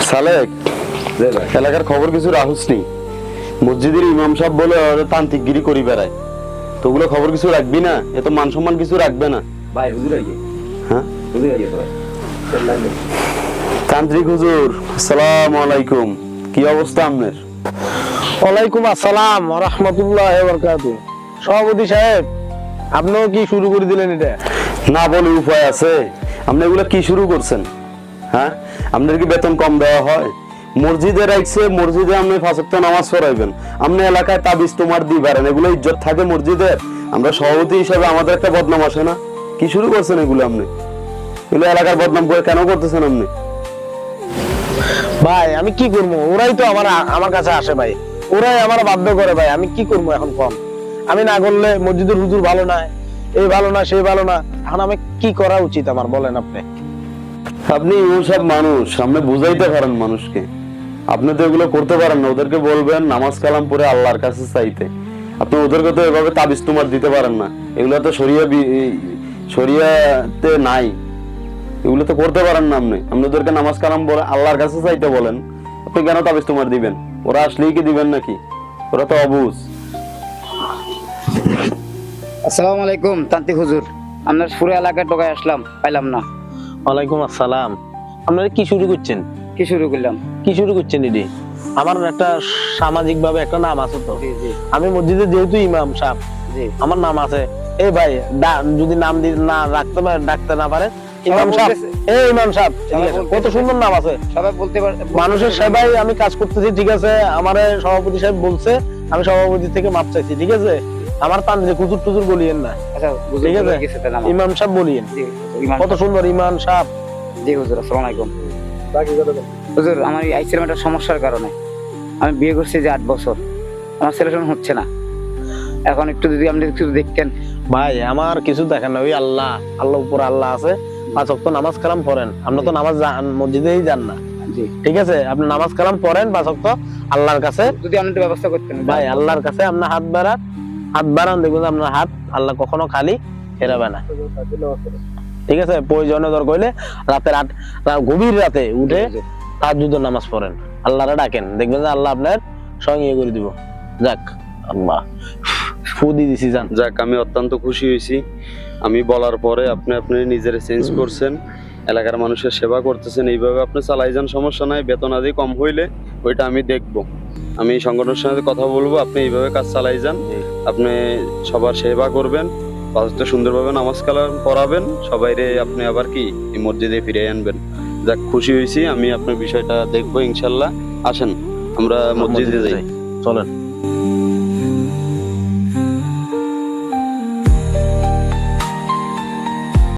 সালেক, এলাকার খবর কিছু রাহুসনি। মসজিদের ইমাম সাহেব বলে তান্ত্রিকগিরি করি বেড়ায়, তো ওগুলো খবর কিছু রাখবি না? এত মান সম্মান কিছু রাখবে না ভাই হুজুর আইয়ে। হ্যাঁ হুজুর আইয়ে তো ভাই। তান্ত্রিক হুজুর, আসসালামু আলাইকুম। কি অবস্থা আপনার? ওয়ালাইকুম আসসালাম ওয়া রাহমাতুল্লাহি ওয়া বারাকাতুহু। সভাপতি সাহেব, আপনিও কি শুরু করে দিলেন এটা? না বলে উপায় আছে? আপনি এগুলো কি শুরু করছেন? হ্যাঁ, আপনার কি বেতন কম দেওয়া হয়? মসজিদে রাখছে, মসজিদে আপনি 5 ওয়াক্ত নামাজ পড়াইবেন, আপনি এলাকায় তাবিজ তোমার দিবেন, এগুলো ইজ্জত থাকে মসজিদের? আমরা সভাপতি হিসাবে আমাদের একটা বদনাম আসে না? কি শুরু করছেন এগুলো আপনি? এগুলো এলাকার বদনাম করে কেন করতেছেন আপনি? ভাই আমি কি করবো, ওরাই তো আমার কাছে আসে ভাই, ওরাই আমার বাধ্য করে ভাই, আমি কি করবো এখন কম? আমি না করলে মসজিদের হুজুর ভালো না, এই ভালো না সেই ভালো না, এখন আমি কি করা উচিত আমার বলেন আপনি? আপনি ওসব মানুষ, আপনি বুঝাইতে পারেন মানুষকে, আপনি তো এগুলো করতে পারেন না। ওদেরকে বলবেন নামাজ কালাম পড়ে আল্লাহর কাছে চাইতে। আপনি ওদেরকে তো এভাবে তাবিজ তোমার দিতে পারেন না, এগুলো তো শরিয়াতে নাই, এগুলো তো করতে পারেন না। আপনি ওদেরকে নামাজ কালাম বলে আল্লাহর কাছে চাইতে বলেন, আপনি কেন তাবিজ তোমার দিবেন? ওরা আসলেই কি দিবেন নাকি? ওরা তো অবুঝ। আসসালামু আলাইকুম তান্ত্রিক হুজুর, আপনার পুরো এলাকায় টোকায় আসলাম, পাইলাম না। ওয়ালাইকুম আসসালাম। আপনারা কি শুরু করছেন? কি শুরু করলাম? কি শুরু করছেন এটি? আমার একটা সামাজিক ভাবে একটা নাম আছে তো, জি জি আমি মসজিদে যেহেতু ইমাম সাহেব, জি। আমার নাম আছে। এই ভাই যদি নাম না রাখতে পারে, ডাকতে না পারে, ইমাম সাহেব, এই ইমাম সাহেব, ঠিক আছে? কত সুন্দর নাম আছে। সবাই বলতে পারে মানুষের সেবায় আমি কাজ করতেছি, ঠিক আছে? আমার সভাপতি সাহেব বলছে, আমি সভাপতি থেকে মাপ চাইছি, ঠিক আছে? আমার তান্ত্রিক হুজুর টুজুর বলিয়েন না, আচ্ছা হুজুর ঠিক আছে? বলে গেছে তাহলে আমার। ইমাম সাহেব বলিয়েন। জি, ইমাম কত সুন্দর ইমাম সাহেব। জি হুজুর, আসসালামু আলাইকুম। হুজুর, আমার এই আইসির একটা সমস্যার কারণে আমি বিয়ে করছি যে 8 বছর, আমার ছেলেটা হচ্ছে না। এখন একটু যদি আপনি একটু দেখতেন। ভাই আমার কিছু দেখেন না, ওই আল্লাহ, আল্লাহ উপর আল্লাহ আছে, 5 ওয়াক্ত নামাজ কালাম পড়েন। আপনি তো নামাজ মসজিদেই যান না, জি, ঠিক আছে? আপনি নামাজ কালাম পড়েন 5 ওয়াক্ত আল্লাহর কাছে। যদি আপনি একটু ব্যবস্থা করতেন ভাই আল্লাহর কাছে আপনার হাত বাড়ান, দেখবেন আপনার হাত আল্লাহ কখনো খালি ফেরাবে না, ঠিক আছে? প্রয়োজনে দরকার হইলে গভীর রাতে উঠে তাহাজ্জুদের নামাজ পড়েন, আল্লাহরে ডাকেন, দেখবেন যে আল্লাহ আপনার সঙ্গে করে দিব। যাক, আল্লাহ ফু দিয়ে দিছি জান। যাক, আমি অত্যন্ত খুশি হয়েছি। আমি বলার পরে আপনি নিজের চেঞ্জ করছেন, এলাকার মানুষের সেবা করতেছেন, এইভাবে আপনি চালাই যান, সমস্যা নাই। বেতন আদি কম হইলে ওইটা আমি দেখবো, আমি সংগঠনের সাথে কথা বলবো। আপনি এইভাবে কাজ চালাই যান, আপনি সবার সেবা করবেন, পাঁচটা সুন্দরভাবে নামাজ কালাম পড়াবেন সবাইরে, আপনি আবার কি এই মসজিদে ফিরে আনবেন। যাক, খুশি হয়েছি। আমি আপনার বিষয়টা দেখবো ইনশাল্লাহ। আসেন আমরা মসজিদে যাই, চলেন।